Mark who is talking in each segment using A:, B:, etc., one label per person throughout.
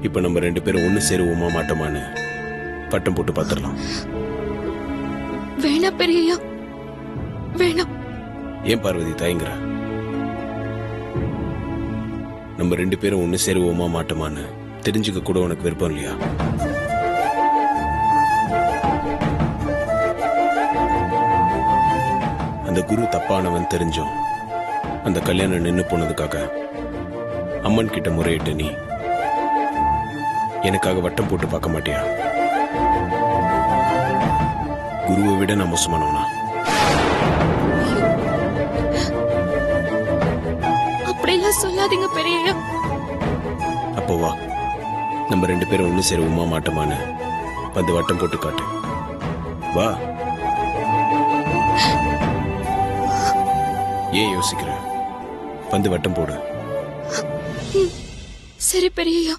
A: இப்ப நம்ம 2 பேரும் ஒண்ணு சேருவோமா மாட்டோமான்னு பட்டம் போட்டு பாத்துடலாம்.
B: வேணா பெரியய்யா, வேணாம்.
A: ஏன் பார்வதி தயங்குற? நம்ம 2 பேரும் ஒண்ணு சேருவோமா மாட்டோமான்னு தெரிஞ்சுக்க கூட உனக்கு விருப்பம் இல்லையா? அந்த குரு தப்பானவன் தெரிஞ்சோம் அந்த கல்யாணம் நின்னு போனதுக்காக அம்மன் கிட்ட முறையிட்ட நீ எனக்காக வட்டம் போட்டு பார்க்க மாட்டியா? குருவை விட நான் மோசமானவனா?
B: அப்படியெல்லாம் சொல்லாதீங்க பெரியய்யா.
A: அப்போ வா, நம்ம 2 பேரும் ஒண்ணு சேருவோமா மாட்டோமான்னு வந்து வட்டம் போட்டு காட்டு. வா. ஏன் யோசிக்கிற? வந்து வட்டம் போடு.
B: சரி பெரியய்யா.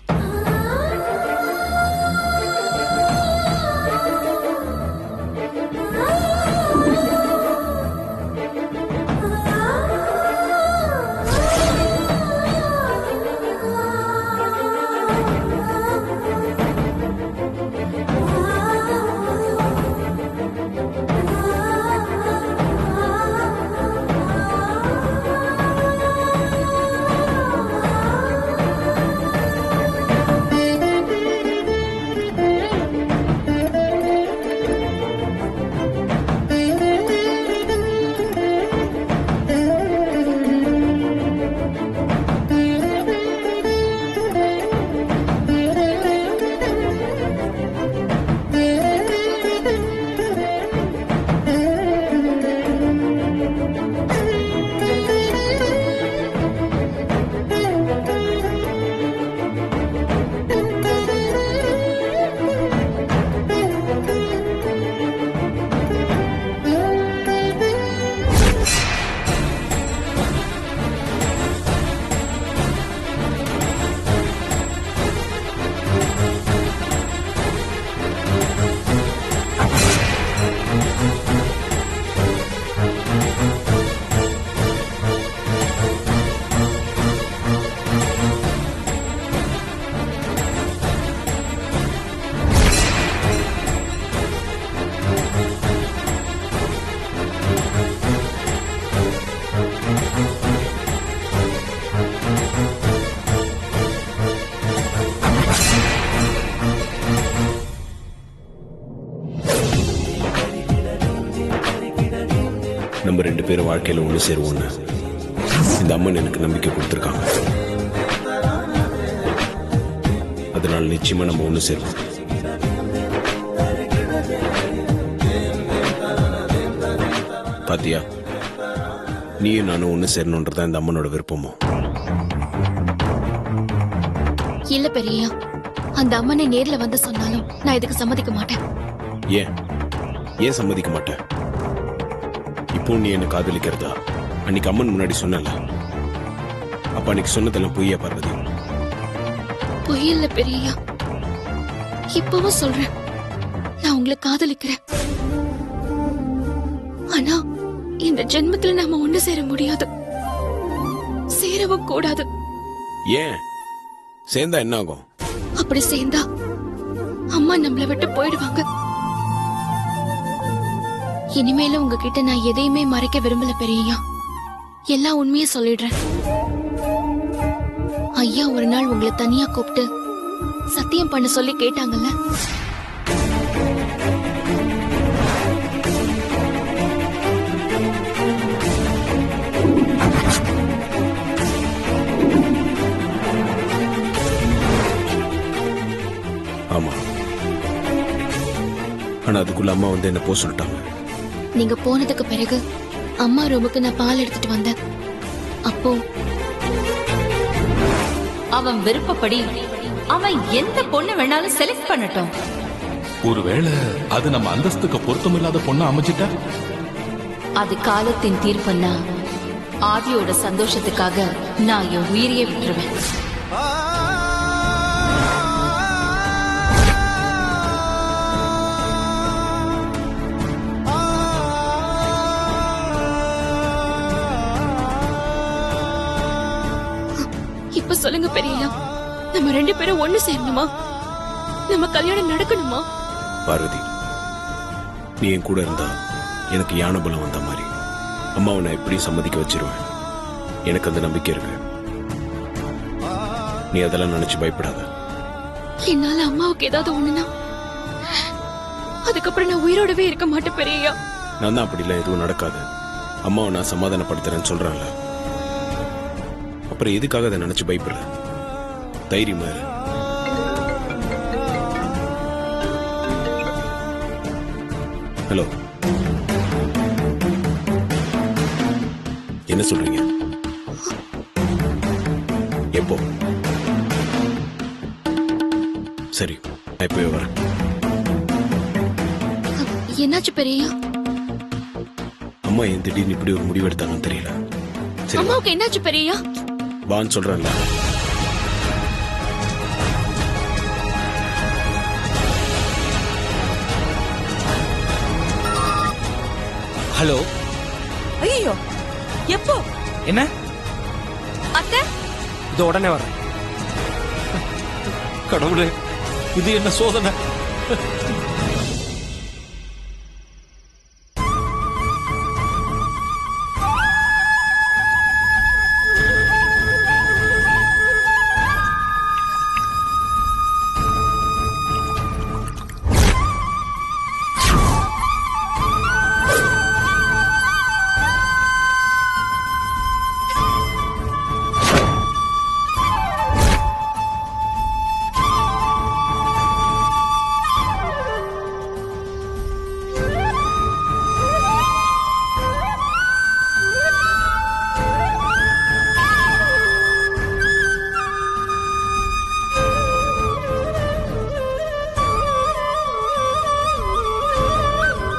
A: நம்ம 2 பேரும் வாழ்க்கையில ஒண்ணு சேருவோம்னு இந்த அம்மன் எனக்கு நம்பிக்கை கொடுத்திருக்காங்க. அதனால நிச்சயமா நம்ம ஒண்ணு சேருவோம். பாத்தியா, நீயும் நானும் ஒண்ணு சேரணும்ன்றதான் இந்த அம்மனோட விருப்பமும்.
B: இல்ல பெரியய்யா, அந்த அம்மனை நேர்ல வந்து சொன்னாலும் நான் இதுக்கு சம்மதிக்க மாட்டேன்.
A: ஏன் ஏன் சம்மதிக்க மாட்டேன்? இப்போ நீ என்ன காதலிக்கிறதா அன்னைக்கு அம்மன் முன்னாடி சொன்னல? அப்ப அன்னைக்கு சொன்னதெல்லாம் பொய்யா பார்வதி?
B: பொய் இல்ல பெரியய்யா, இப்பவும் சொல்றேன், நான் உங்களை காதலிக்கிறேன். ஆனா இந்த ஜென்மத்துல நாம ஒண்ணு சேர முடியாது, சேரவும் கூடாது.
A: ஏன்? சேர்ந்தா என்ன ஆகும்?
B: அப்படி சேர்ந்தா அம்மா நம்மளை விட்டு போயிடுவாங்க. இனிமேல உங்ககிட்ட நான் எதையுமே மறைக்க விரும்பல பெரியய்யா, எல்லாம் உண்மையை சொல்லிடுறேன். ஐயா ஒரு நாள் உங்களை தனியா கூப்பிட்டு சத்தியம் பண்ண சொல்லி கேட்டாங்கல்ல,
A: ஆமா. ஆனா அதுக்குள்ள அம்மா வந்து என்ன போக சொல்லிட்டாங்க.
B: நீங்க போனதுக்கு பிறகு அம்மா ரூமுக்கு நான் பால் எடுத்துட்டு வந்தேன். அப்போ
C: அவன் விருப்பப்படி அவன் எந்த பொண்ணு வேணாலும் செலக்ட் பண்ணட்டும்.
D: ஒருவேளை அது நம்ம அந்தஸ்துக்கு பொருத்தமில்லாத பொண்ணு அமைஞ்சிட்டா?
C: அது காலத்தின் தீர்ப்புன்னா ஆதியோட சந்தோஷத்துக்காக நான் என் உயிரையே விட்டுருவேன்.
B: இப்ப சொல்லுங்க பெரியய்யா, நம்ம நம்ம 2 பேரும் ஒண்ணு சேரணுமா? நம்ம கல்யாணம் நடக்கணுமா?
A: பார்வதி, நீ என் கூட இருந்தா எனக்கு யானை பலம் வந்த மாதிரி அம்மாவை நான் எப்படி சம்மதிக்க வச்சிருவேன். எனக்கு அந்த நம்பிக்கை இருக்கு. நீ அதெல்லாம் நினைச்சு பயப்படாத.
B: என்னால அம்மாவுக்கு ஏதாவது ஒண்ணுனா அதுக்கப்புறம் நான் உயிரோடவே இருக்க மாட்டேன் பெரியய்யா.
A: நான் தான் அப்படிலாம் எதுவும் நடக்காது, அம்மாவை நான் சமாதானப்படுத்துறேன்னு சொல்றேன்ல. அப்புறம் எதுக்காக அதை நினைச்சு பயப்படுற? தைரியமா இரு. ஹலோ, என்ன சொல்றீங்க? எப்போ? சரி, நான் இப்பவே வரேன்.
B: என்னாச்சு பெரியய்யா?
A: அம்மா ஏன் திடீர்னு இப்படி ஒரு முடிவு எடுத்தாங்கன்னு தெரியல. சரி,
B: அம்மாவுக்கு என்னாச்சு பெரியய்யா?
A: வான்னு சொல்றேன்ல.
E: ஹலோ.
F: ஐயோ, எப்போ?
E: என்ன?
F: அத்தை,
E: இது உடனே வரேன். கடவுளே, இது என்ன சோதனை?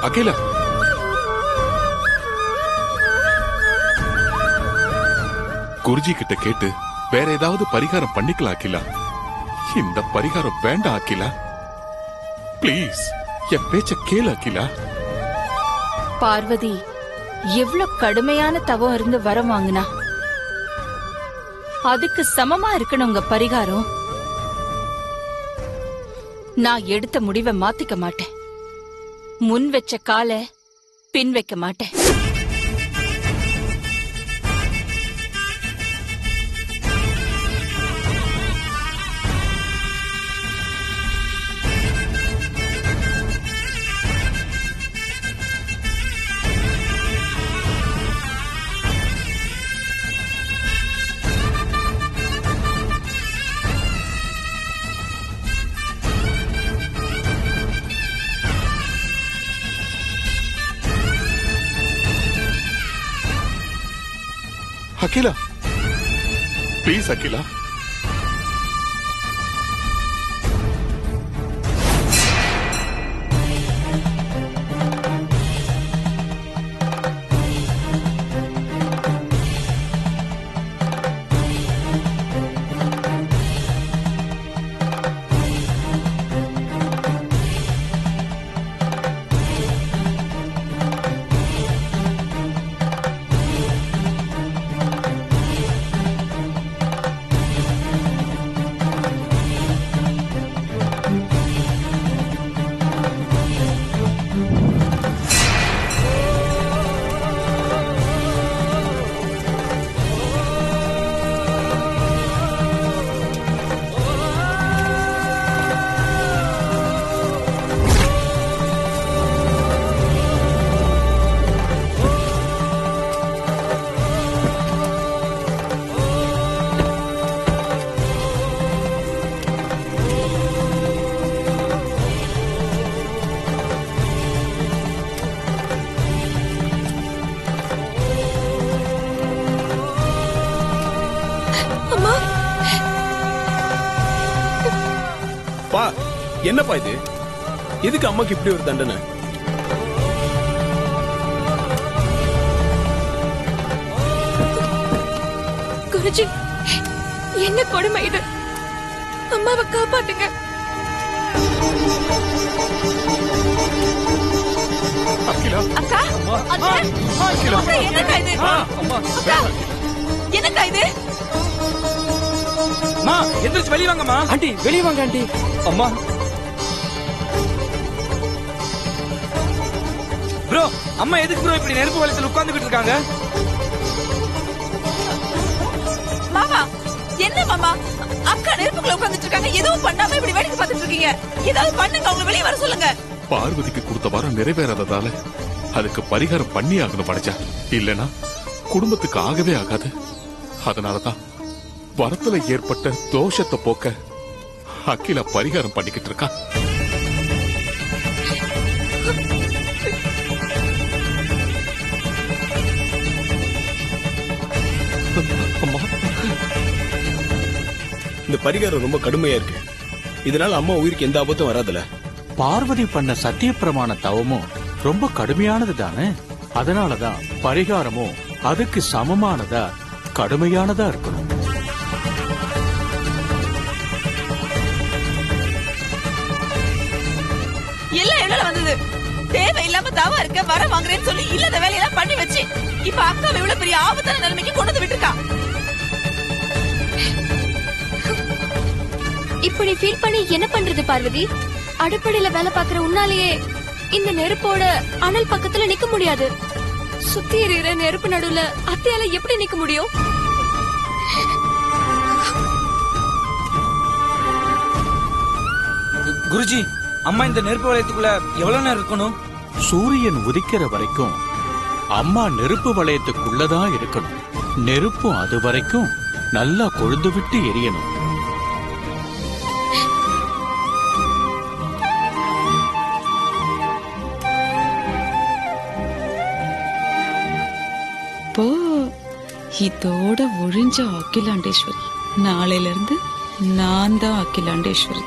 D: அகிலா, குருஜி கிட்ட கேட்டு வேற ஏதாவது பரிகாரம் பண்ணிக்கலாம் அகிலா. இந்த பரிகாரம் வேண்டாம் அகிலா. பிளீஸ் என் பேச்ச கேளு அகிலா.
C: பார்வதி எவ்வளவு கடுமையான தவம் இருந்து வரம் வாங்கினா அதுக்கு சமமா இருக்கணுங்க பரிகாரம். நான் எடுத்த முடிவை மாத்திக்க மாட்டேன். முன் வச்ச கால பின் வைக்க மாட்டேன்.
D: அகிலா, பிளீஸ் அகிலா.
A: பா, என்னப்பா இது? எதுக்கு அம்மாக்கு இப்படி ஒரு தண்டனை?
B: குருஜி, என்ன கொடுமை இது? அம்மாவை காப்பாத்துங்க.
D: அகிலா,
F: அக்கா, அத்தை,
D: அகிலா,
F: அக்கா, என்னக்கா இது?
D: அம்மா,
F: அக்கா, என்னக்கா இது?
E: அம்மா எந்திரிச்சு வெளிய வாங்கம்மா. ஆண்டி வெளிய வாங்க ஆண்டி. அம்மா ப்ரோ, அம்மா எதுக்கு ப்ரோ இப்படி நெருப்பு வளையத்துல உட்கார்ந்துகிட்டு இருக்காங்க?
F: மாமா என்ன மாமா, அக்கா நெருப்புக்குள்ள உட்கார்ந்துட்டு இருக்காங்க, எதுவும் பண்ணாம இப்படி வேடிக்கை பார்த்துட்டு இருக்கீங்க. ஏதாவது பண்ணுங்க, அவங்க வெளிய வர சொல்லுங்க.
D: பார்வதிக்கு கொடுத்த வாரம் நிறைவேறாததால அதுக்கு பரிகாரம் பண்ணி ஆகணும் படைச்சா. இல்லனா குடும்பத்துக்கு ஆகவே ஆகாது. அதனாலதான் வரத்துல ஏற்பட்ட தோஷத்தை போக்க அகிலா பரிகாரம் பண்ணிக்கிட்டு இருக்கா.
A: இந்த பரிகாரம் ரொம்ப கடுமையா இருக்கு. இதனால அம்மா உயிருக்கு எந்த ஆபத்தும் வராதுல.
G: பார்வதி பண்ண சத்தியப்பிரமாண தவமும் ரொம்ப கடுமையானது தானே. அதனாலதான் பரிகாரமும் அதுக்கு சமமானதா கடுமையானதா இருக்கணும்.
F: எல்லாம் எவ்வளவு வந்தது? தேவையில்லாம தவா இருக்க வர வாங்குறேன்னு சொல்லி இல்லாத வேலையெல்லாம் பண்ணி வச்சு இப்ப அக்கா இவ்வளவு பெரிய ஆபத்தான நிலைமைக்கு கொண்டு வந்து விட்டுருக்கா.
B: இப்படி ஃபீல் பண்ணி என்ன பண்றது பார்வதி? அடுப்படையில வேலை பாக்குற உன்னாலேயே இந்த நெருப்போட அனல் பக்கத்துல நிக்க முடியாது. சுத்தி எறிகிற நெருப்பு நடுவுல அத்தையால எப்படி நிக்க முடியும்?
E: குருஜி, அம்மா இந்த நெருப்பு வளையத்துக்குள்ள எவ்வளவு நேரம் இருக்கணும்?
G: சூரியன் உதிக்கிற வரைக்கும் அம்மா நெருப்பு வளையத்துக்குள்ளதான் இருக்கணும். நெருப்பும் அது வரைக்கும் நல்லா கொழுந்து விட்டு எரியணும்.
H: இப்போ இதோட ஒழிஞ்ச அகிலாண்டேஸ்வரி. நாளையில இருந்து நான் தான் அகிலாண்டேஸ்வரி.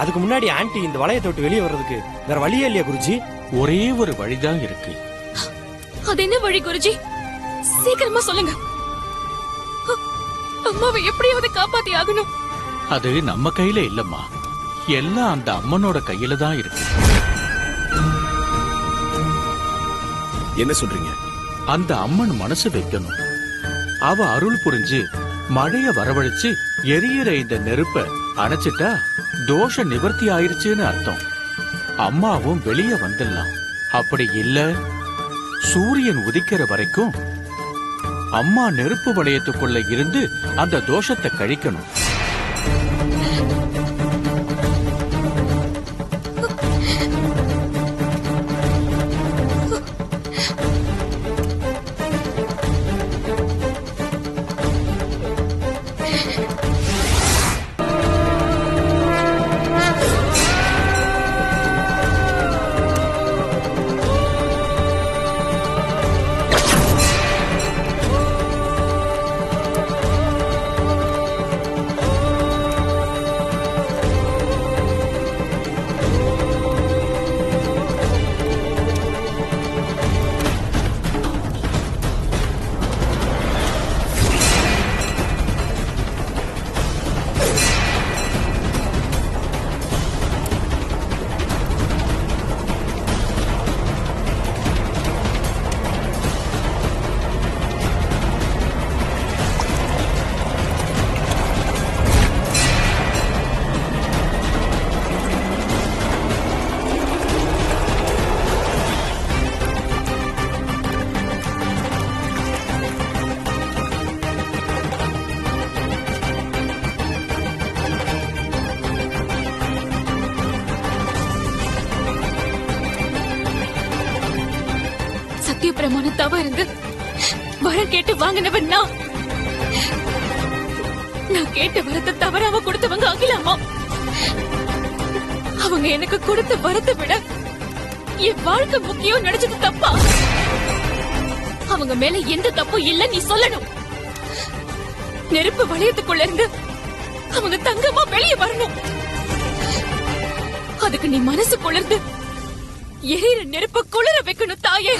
E: அதுக்கு முன்னாடி ஆன்ட்டி இந்த வளையத்தை விட்டு வெளியே வர்றதுக்கு வேற வழியே இல்லையா குருஜி?
G: ஒரே ஒரு வழிதான் இருக்கு.
B: அது என்ன வழி குருஜி? சீக்கிரமா சொல்லுங்க. அம்மாவை எப்படியாவது காப்பாத்தி ஆகணும்.
G: அது நம்ம கையில இல்லம்மா, எல்லாம் அந்த அம்மனோட கையில தான் இருக்கு.
A: என்ன சொல்றீங்க?
G: அந்த அம்மன் மனசு வைக்கணும். அவ அருள் புரிஞ்சு மழைய வரவழைச்சு எரியிற இந்த நெருப்ப அணைச்சிட்டா தோஷ நிவர்த்தி ஆயிருச்சுன்னு அர்த்தம். அம்மாவும் வெளியே வந்துடலாம். அப்படி இல்ல, சூரியன் உதிக்கிற வரைக்கும் அம்மா நெருப்பு வளையத்துக்குள்ள இருந்து அந்த தோஷத்தை கழிக்கணும்.
B: சத்தியப்பிரமாண தவ இருந்து வரம் கேட்டு வாங்கினவன் நான். நான் கேட்ட வரத்தை தவறாம கொடுத்தவங்க அகிலாமா. அவங்க எனக்கு கொடுத்த வரத்தை விட என் வாழ்க்கை முக்கியம் நினைச்சது தப்பா? அவங்க மேல எந்த தப்பும் இல்ல நீ சொல்லணும். நெருப்பு வளையத்துக்குள்ள இருந்து அவங்க தங்கமா வெளியே வரணும். அதுக்கு நீ மனசு குளிர்ந்து எரியிற நெருப்ப குளிர வைக்கணும் தாயே.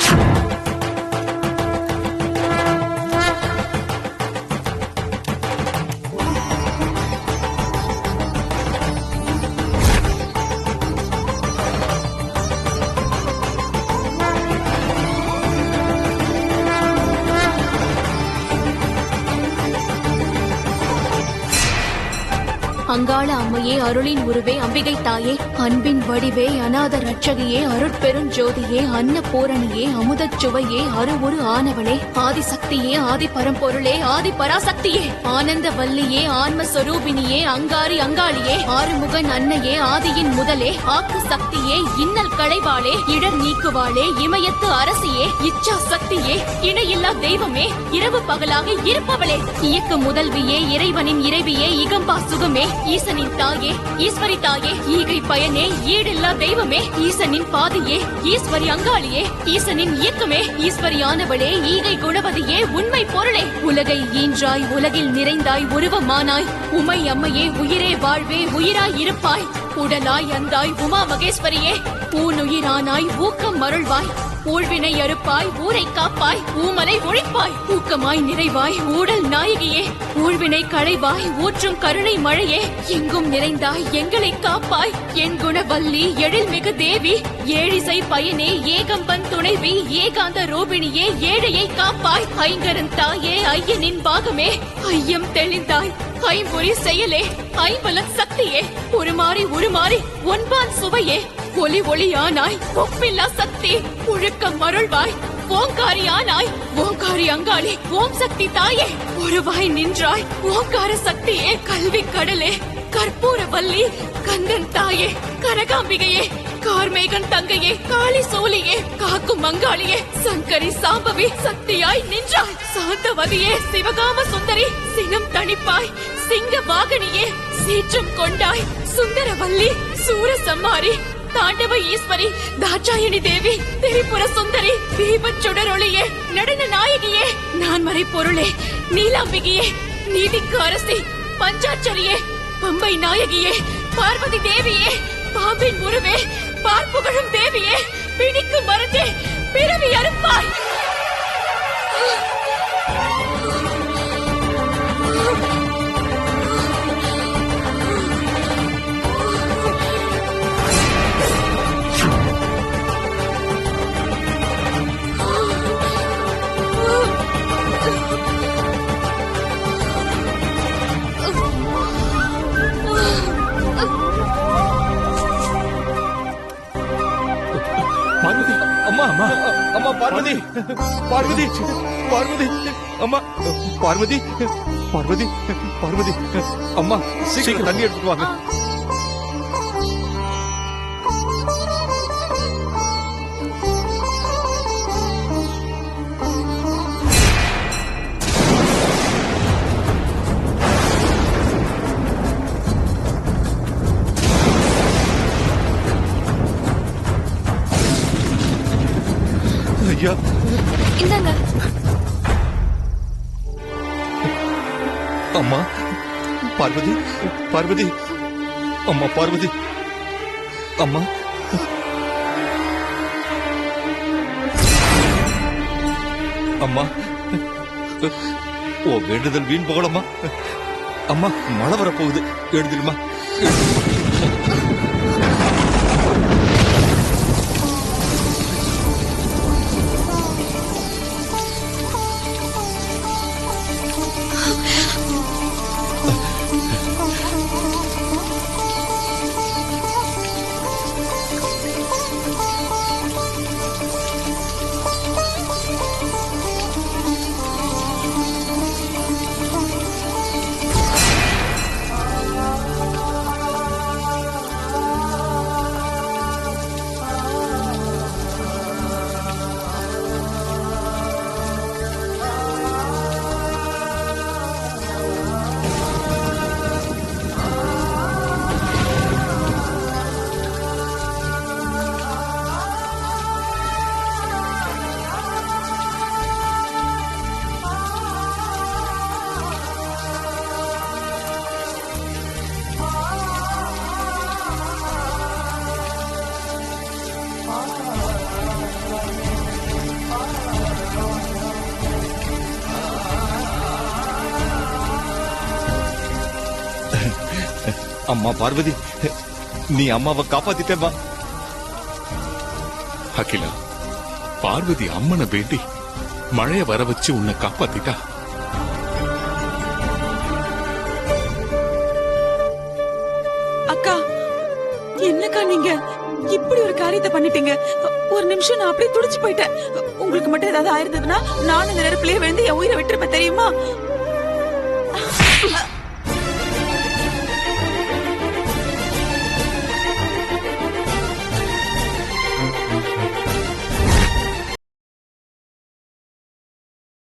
B: அங்காள அம்மையே, அருளின் உருவே, அம்பிகை தாயே, அன்பின் வடிவே, அநாத ரட்சகியே, அருட்பெருஞ்சோதியே, அன்னபூரணியே, அமுதச் சுவையே, அருவுரு ஆனவளே, ஆதிசக்தியே, ஆதி பரம்பொருளே, ஆதி பராசக்தியே, ஆனந்த வல்லியே, ஆன்மஸ்வரூபினியே, அங்காரி அங்காளியே, ஆறுமுகன் அன்னையே, ஆதியின் முதலே, ஆக்கு சக்தியே, இன்னல் களைவாளே, இடர் நீக்குவாளே, இமயத்து அரசியே, இச்சா சக்தியே, இணையில்லா தெய்வமே, இரவு பகலாக இருப்பவளே, இயக்க முதல்வியே, இறைவனின் இறைவியே, இகம்பா சுகமே, ஈசனின் தாயே, ஈஸ்வரி தாயே, ஈகை பயனே, ஈடில்லா தெய்வமே, ஈசனின் பாதியே, ஈஸ்வரி அங்காளியே, ஈசனின் இயக்கமே, ஈஸ்வரியானவளே, ஈகை குணவதியே, உண்மை பொருளே, உலகை ஈன்றாய், உலகில் நிறைந்தாய், உருவமானாய், உமை அம்மையே, உயிரே வாழ்வே, உயிராய் இருப்பாய், உடலாய் அந்தாய், உமா மகேஸ்வரியே, ஊனுயிரானாய், ஊக்கம் அருள்வாய், ஊழ்வினை அறுப்பாய், ஊரை காப்பாய், ஊமலை ஒழிப்பாய், ஊக்கமாய் நிறைவாய், ஊடல் நாயகியே, ஊழ்வினை களைவாய், ஊற்றும் கருணை மழையே, எங்கும் நிறைந்தாய், எங்களை காப்பாய், என் குணவல்லி, எழில்மிகு தேவி, ஏழிசை பயனே, ஏகம்பன் துணைவி, ஏகாந்த ரூபிணியே, ஏழையை காப்பாய், ஐங்கரன் தாயே, ஐயனின் பாகமே, ஐயம் தெளிந்தாய், ஐம்பொறி செயலே, ஐம்பலன் சக்தியே, உருமாறி ஒன்பான் சுவையே, ஒளி ஒளியானாய், ஒப்பில்லா சக்தி, ஒழுக்கம் அருள்வாய், ஓங்காரி ஆனாய், ஓங்காரி அங்காளி, ஓம் சக்தி தாயே, ஒருவாய் நின்றாய், ஓங்கார சக்தியே, கல்வி கடலே, கற்பூர வல்லி, கந்தன் தாயே, கனகாம்பிகையே, கார்மேகன் தங்கையே, காளி சோழியே, காக்கும் அங்காளியே, சங்கரி சாம்பவி, சக்தியாய் நின்றாய், சாந்தவதியே, சிவகாம சுந்தரி, சினம் தணிப்பாய், சிங்க வாகனியே, சீற்றம் கொண்டாய், சுந்தரவல்லி, சூரசம்மாரி, தாண்டவ ஈஸ்வரி, தாட்சாயணி தேவி, திரிபுர சுந்தரி, தீபச் சுடரொளியே, நடன நாயகியே, நான்மறை பொருளே, நீலாம்பிகையே, நீதிக்கு அரசி, பஞ்சாட்சரியே, பம்பை நாயகியே, பார்வதி தேவியே, பாம்பின் உருவே, பார்ப்புகழும் தேவியே, பிணிக்கு மருந்தே, பிறவி அறுப்பாய்.
D: பார்வதி,
E: அம்மா அம்மா அம்மா பார்வதி பார்வதி பார்வதி அம்மா பார்வதி பார்வதி பார்வதி அம்மா சீக்கிரம் தண்ணி எடுத்துட்டு வாங்க. ஐயா
B: இந்தாங்க.
E: அம்மா பார்வதி பார்வதி அம்மா பார்வதி அம்மா அம்மா ஓ வேண்டுதல் வீண் போகலம்மா. அம்மா மழை வரப்போகுது, எழுதிடுமா. அம்மா பார்வதி, நீ அம்மாவை காப்பாத்திட்டேம்மா.
D: அகிலா, பார்வதி அம்மனை வேண்டி மழைய வர வச்சு உன்னை காப்பாத்திட்டா.
F: அக்கா என்னக்கா நீங்க இப்படி ஒரு காரியத்தை பண்ணிட்டீங்க. ஒரு நிமிஷம் நான் அப்படியே துடிச்சு போயிட்டேன். உங்களுக்கு மட்டும் ஏதாவது ஆயிருந்ததுன்னா நானும் இந்த நெருப்புலயே விழுந்து என் உயிரை விட்டுருப்பேன் தெரியுமா?